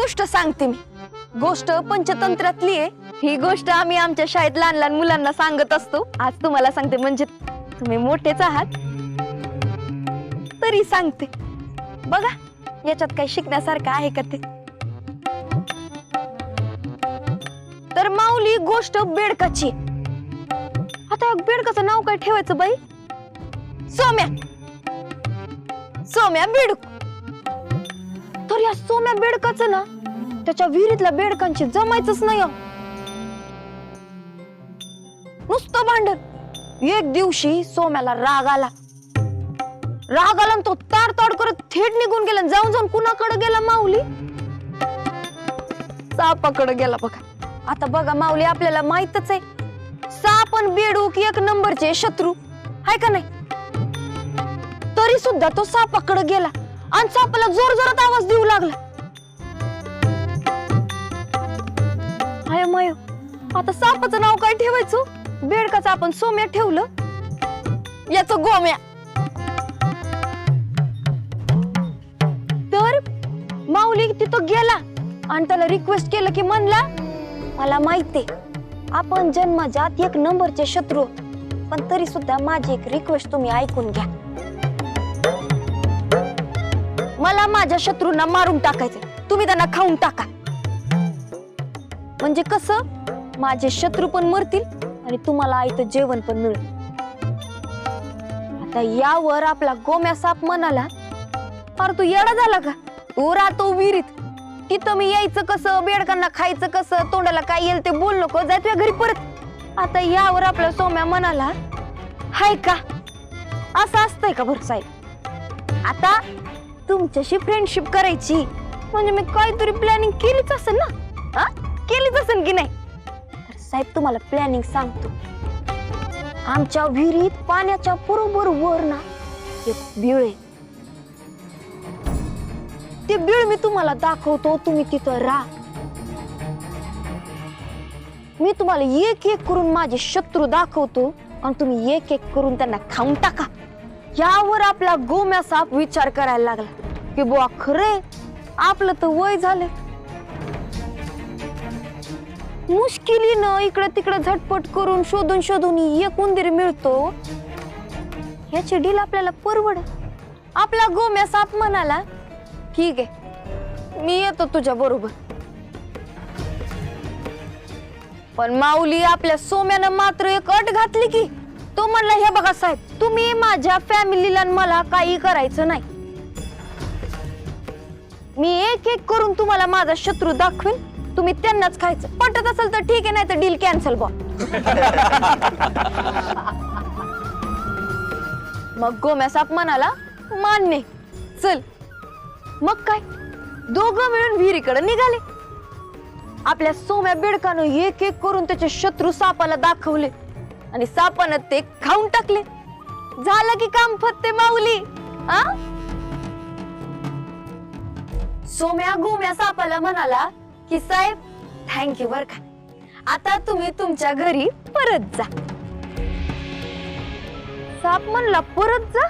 गोष्ट सांगते मी. गोष्ट पंचतंत्रातली आहे. ही गोष्ट आम्ही आमच्या शाळेत लहान लहान मुलांना सांगत असतो. आज तुम्हाला सांगते, म्हणजे तुम्ही मोठेच आहात तरी सांगते. बघा याच्यात काही शिकण्यासारखं आहे का ते. तर माऊली गोष्ट बेडकाची. आता या बेडकाचं नाव काय ठेवायचं बाई? सोम्या. सोम्या बेडूक. तर या सोम्या बेडकाचं ना त्याच्या विहिरीतल्या बेडकांची जमायचंच नाही. नुसतं भांडण. एक दिवशी सोम्याला राग आला आणि तो ताड करत थेट निघून गेला. जाऊन जाऊन कुणाकडे गेला माऊली? सापाकडे गेला. बघा आता बघा माऊली, आपल्याला माहितच आहे साप आणि बेडूक एक नंबरचे शत्रू आहे का नाही. तरी सुद्धा तो सापाकडे गेला आणि सापाला जोर जोरात आवाज देऊ लागला. हाय माय, आता सापाचं नाव काय ठेवायचं? बेडकाचं आपण सोम्या ठेवलं, याचं गोम्या. तर माऊली तिथं गेला आणि त्याला रिक्वेस्ट केलं की म्हणला, मला माहितीये आपण जन्मजात एक नंबरचे शत्रू, पण तरी सुद्धा माझी एक रिक्वेस्ट तुम्ही ऐकून घ्या. मला माझ्या शत्रूंना मारून टाकायचं, तुम्ही त्यांना खाऊन टाका. म्हणजे कसं, माझे शत्रू पण मरतील आणि तुम्हाला आयतं जेवण पण मिळेल. आता यावर आपला गोम्या साप म्हणाला, अरे तू येडा झाला का? तू राहतो विहिरीत, तिथं मी यायचं कसं? बेडकांना खायचं कसं? तोंडाला काय येईल ते बोल नको, जाय तुझ्या घरी परत. आता यावर आपला सोम्या म्हणाला, हाय का असं असतंय का बरं साहेब? आता तुमच्याशी फ्रेंडशिप करायची म्हणजे मी काहीतरी प्लॅनिंग केलीच असेल ना, केलीच असेल की नाही? तर साहेब तुम्हाला प्लॅनिंग सांगतो. आमच्या विहिरीत पाण्याच्या बरोबर वर ना एक बिळ आहे. ते बिळ मी तुम्हाला दाखवतो, तुम्ही तिथं राहा. मी तुम्हाला एक एक करून माझे शत्रू दाखवतो आणि तुम्ही एक एक करून त्यांना खाऊन टाका. यावर आपला गोम्या साप विचार करायला लागला की बुवा खरे आपलं तर वय झालं, मुश्किलीनं इकडे तिकडे झटपट करून शोधून एक उंदीर मिळतो, याची डील आपल्याला परवड. आपला गोम्या साप म्हणाला, ठीक आहे मी येतो तुझ्या बरोबर. पण माऊली आपल्या सोम्यानं मात्र एक अट घातली की तो म्हणला, हे बघा साहेब, तुम्ही माझ्या फॅमिलीला मला काही करायचं नाही. मी एक एक करून तुम्हाला माझा शत्रू दाखवेन, तुम्ही त्यांनाच खायचं. पटत असेल तर ठीक आहे, नाही तर डील कॅन्सल बॉ. मग गोम्या साप म्हणाला, मान्य, चल. मग काय दोघं मिळून विहिरीकडे निघाले. आपल्या सोम्या बेडकानं एक एक करून त्याचे शत्रू सापाला दाखवले आणि सापानं ते खाऊन टाकले. झालं की काम फत्ते माऊली. सोम्या गोम्या सापाला म्हणाला की साहेब थँक्यू बर का, आता तुम्ही तुमच्या घरी परत जा. साप म्हणला, परत जा?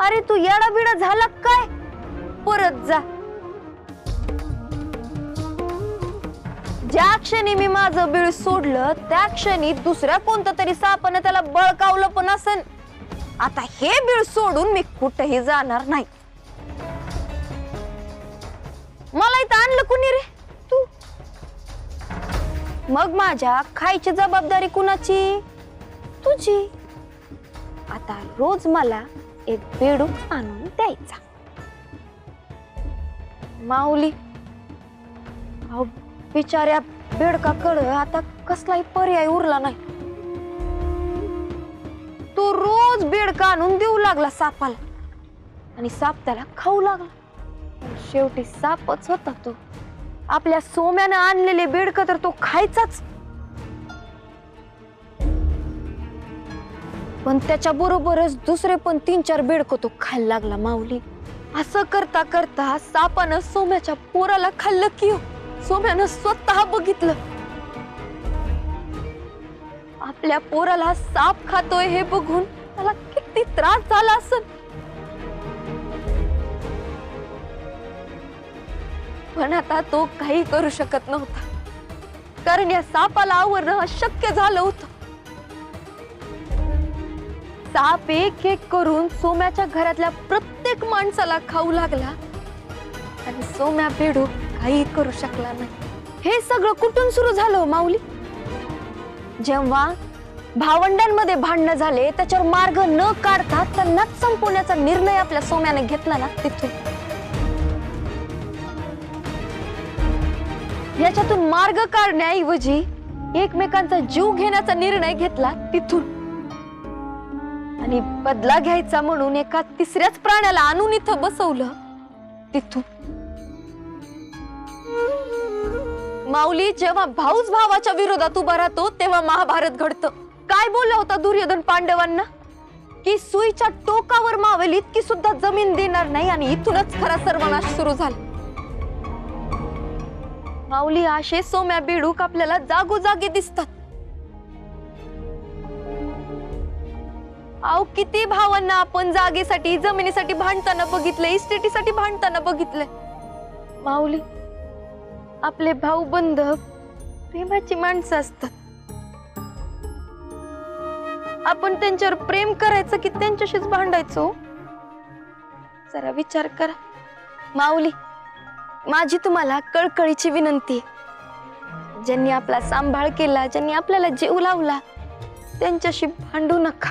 अरे तू येडा बिडा झाला काय? परत जा. ज्या क्षणी मी माझं बिळ सोडलं त्या क्षणी दुसऱ्या कोणत्या तरी सापानं त्याला बळकावलं पण असेल. आता हे बिळ सोडून मी कुठेही जाणार नाही. मला इथं आणलं कुणी रे? तू. मग माझ्या खायची जबाबदारी कुणाची? तुझी. आता रोज मला एक बेडूक आणून द्यायचा. माऊली बिचाऱ्या बेडकाकडे आता कसलाही पर्याय उरला नाही. तो रोज बेडका आणून देऊ लागला सापाला आणि साप त्याला खाऊ लागला. शेवटी सापच होता तो. आपल्या सोम्यानं आणलेले बेडक तर तो खायचाच, पण त्याच्या बरोबरच दुसरे पण 3-4 बेडक तो खायला लागला. माऊली असं करता करता सापानं सोम्याच्या पोराला खाल्लं की सोम्यानं स्वतः बघितलं. आपल्या पोराला साप खातोय हे बघून त्याला किती त्रास झाला असेल. पण आता तो काही करू शकत नव्हता, कारण या सापाला आवरणं अशक्य झालं होतं. साप एक एक करून सोम्याच्या घरातल्या प्रत्येक माणसाला खाऊ लागला आणि सोम्या बेडूक काही करू शकला नाही. हे सगळं कुठून सुरू झालं माऊली? जेव्हा भावंडांमध्ये भांडणं झाले, त्याच्यावर मार्ग न काढता त्यांनाच संपवण्याचा निर्णय आपल्या सोम्याने घेतला ना, तिथून. याच्यातून मार्ग काढण्याऐवजी एकमेकांचा जीव घेण्याचा निर्णय घेतला तिथून. आणि बदला घ्यायचा म्हणून एका तिसऱ्याच प्राण्याला आणून इथं बसवलं तिथून. माऊली, जेव्हा भाऊच भावाच्या विरोधात उभा राहतो तेव्हा महाभारत घडतं. काय बोलला होता दुर्योधन पांडवांना? की सुईच्या टोकावर मावेल इतकी सुद्धा जमीन देणार नाही. आणि इथूनच खरा सर्वनाश सुरू झाला. माऊली, असे सोम्या बेडूक आपल्याला जागोजागी दिसतात. अहो, किती भावांना आपण जागेसाठी, जमिनीसाठी भांडताना बघितलंय, इस्टेटीसाठी भांडताना बघितलंय. माऊली, आपले भाऊ बंध प्रेमाची माणसं असतात. आपण त्यांच्यावर प्रेम करायचं की त्यांच्याशीच भांडायचो? जरा विचार करा. माऊली, माझी तुम्हाला कळकळीची विनंती आहे, ज्यांनी आपला सांभाळ केला, ज्यांनी आपल्याला जीव लावला, त्यांच्याशी भांडू नका.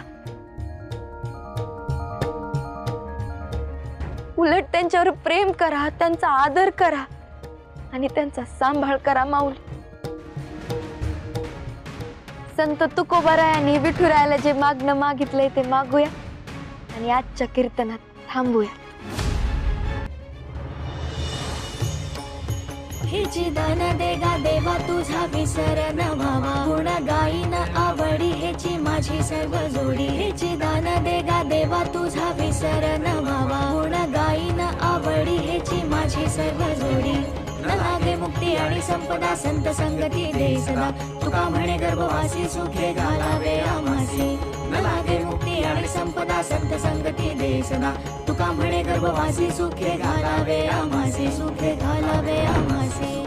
उलट त्यांच्यावर प्रेम करा, त्यांचा आदर करा आणि त्यांचा सांभाळ करा. माऊली, संत तुकोबारायांनी विठुरायाला जे मागणं मागितलंय ते मागूया आणि आजच्या कीर्तनात थांबूया. हे दान देगा देवा तुझा विसर न व्हावा, गुण गाईन आवडी हेची माझी सर्व जोडी. हे दान देगा देवा तुझा विसर न व्हावा, गुण गाईन आवडी हेची माझी सर्व जोडी. न लागे मुक्ती आणि संपदा संत संगती दे सदा, तुका म्हणे गर्भवासी सुखे घालावे आम्हासी. न लागे मुक्ती आणि संपदा संत संगती दे सदा, तुका म्हणे गर्भवासी सुखे घालावे आम्हासी, सुखे घालावे आम्हासी.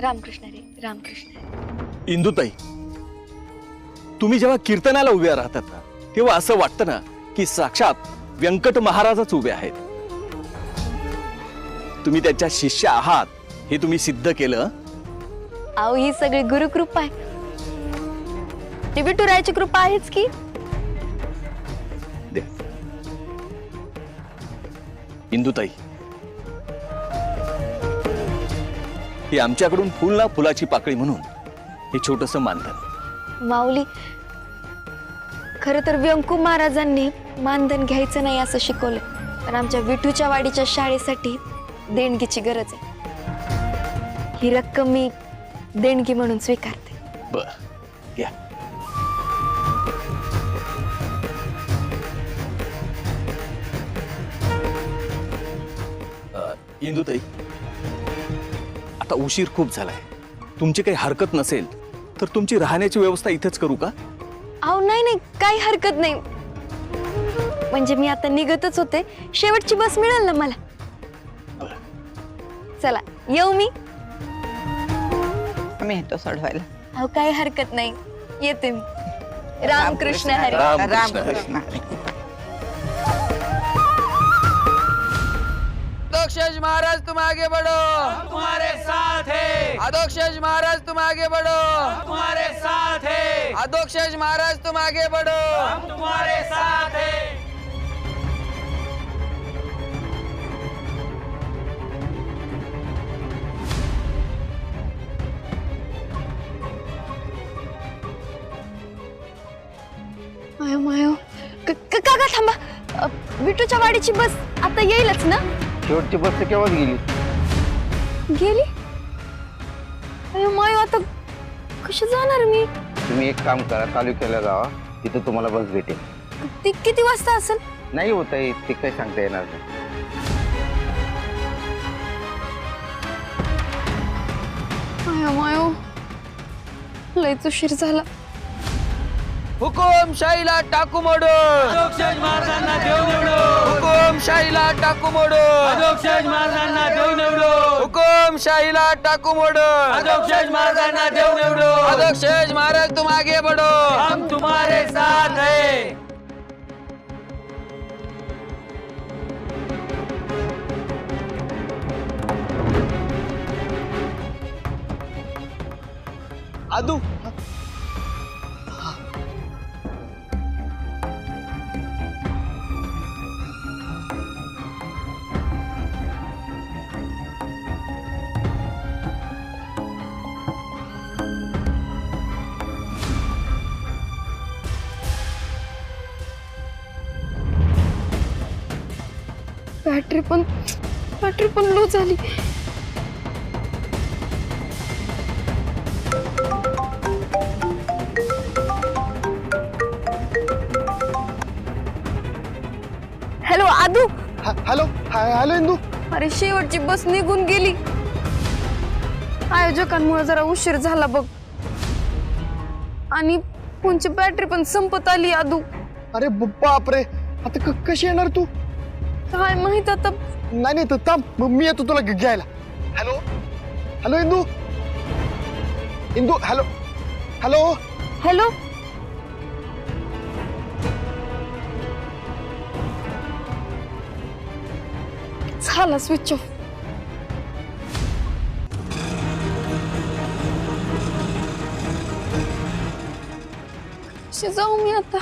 रामकृष्ण रे, रामकृष्ण. इंदुताई, तुम्ही जेव्हा कीर्तनाला उभ्या राहतात ना, तेव्हा असं वाटतं ना की साक्षात व्यंकट महाराजच उभे आहेत. तुम्ही त्यांच्या शिष्य आहात हे तुम्ही सिद्ध केलं. अहो, ही सगळी गुरुकृपा आहे. ती विठुरायाची कृपा आहेच की. इंदुताई, ही आमच्याकडून फुल ना फुलाची पाकळी म्हणून हे छोटंसं मानधन. माऊली, खरं तर व्यंकू महाराजांनी मानधन घ्यायचं नाही असं शिकवलं, पण आमच्या विठूच्या वाडीच्या शाळेसाठी देणगीची गरज आहे. ही रक्कम मी देणगी म्हणून स्वीकारते. बर, घ्या. इंदुताई, आता उशीर खूप झालाय. तुमची काही हरकत नसेल तर तुमची राहण्याची व्यवस्था इथेच करू का? अहो नाही नाही, काही हरकत नाही. म्हणजे मी आता निघतच होते, शेवटची बस मिळेल ना मला. चला येऊ मी. आम्ही येतो सोडवायला. अहो काही हरकत नाही, येते मी. रामकृष्ण हरी. रामकृष्ण. अधोक्षज महाराज तुम आगे बढ़ो, हम तुम्हारे साथ हैं. अधोक्षज महाराज तुम आगे बढ़ो, हम तुम्हारे साथ हैं. अधोक्षज महाराज तुम आगे बढ़ो, हम तुम्हारे साथ हैं. मायो मायो काका थांबा. विटूच्या वाडीची बस आता येईलच ना? शेवटची बस तर केव्हाच गेली. गेली? अयो मायो आता कशी जाणार मी? तुम्ही एक काम करा, तालुक्याला जावा, तिथं तुम्हाला बस भेटेल. ती किती वाजता असेल? नाही होत आहे ते काही सांगता येणार नाही. मायो मायो लयच उशीर झाला. हुकुमशाहीला टाकू मोडून अधोक्षज महाराजांना देव निवडो. हुकुमशाहीला टाकू मोडून अधोक्षज महाराजांना देव निवडो. हुकुमशाहीला टाकू मोडून अधोक्षज महाराजांना देव निवडो. अधोक्षज महाराज तुम आगे बढ़ो, हम तुम्हारे साथ हैं. आदू बॅटरी पण लो झाली. Hello Aadu. Hello hello Indu. अरे शेवटची बस निघून गेली. आयोजकांमुळे जरा उशीर झाला बघ. आणि फोनची बॅटरी पण संपत आली आदू. अरे बापरे, आता कशी येणार तू? काय माहित आता. नाही तर थांब, मी येतो तुला घ्यायला. Hello hello Indu. Indu hello hello. Hello झाला स्विच ऑफ. कशी जाऊ मी आता?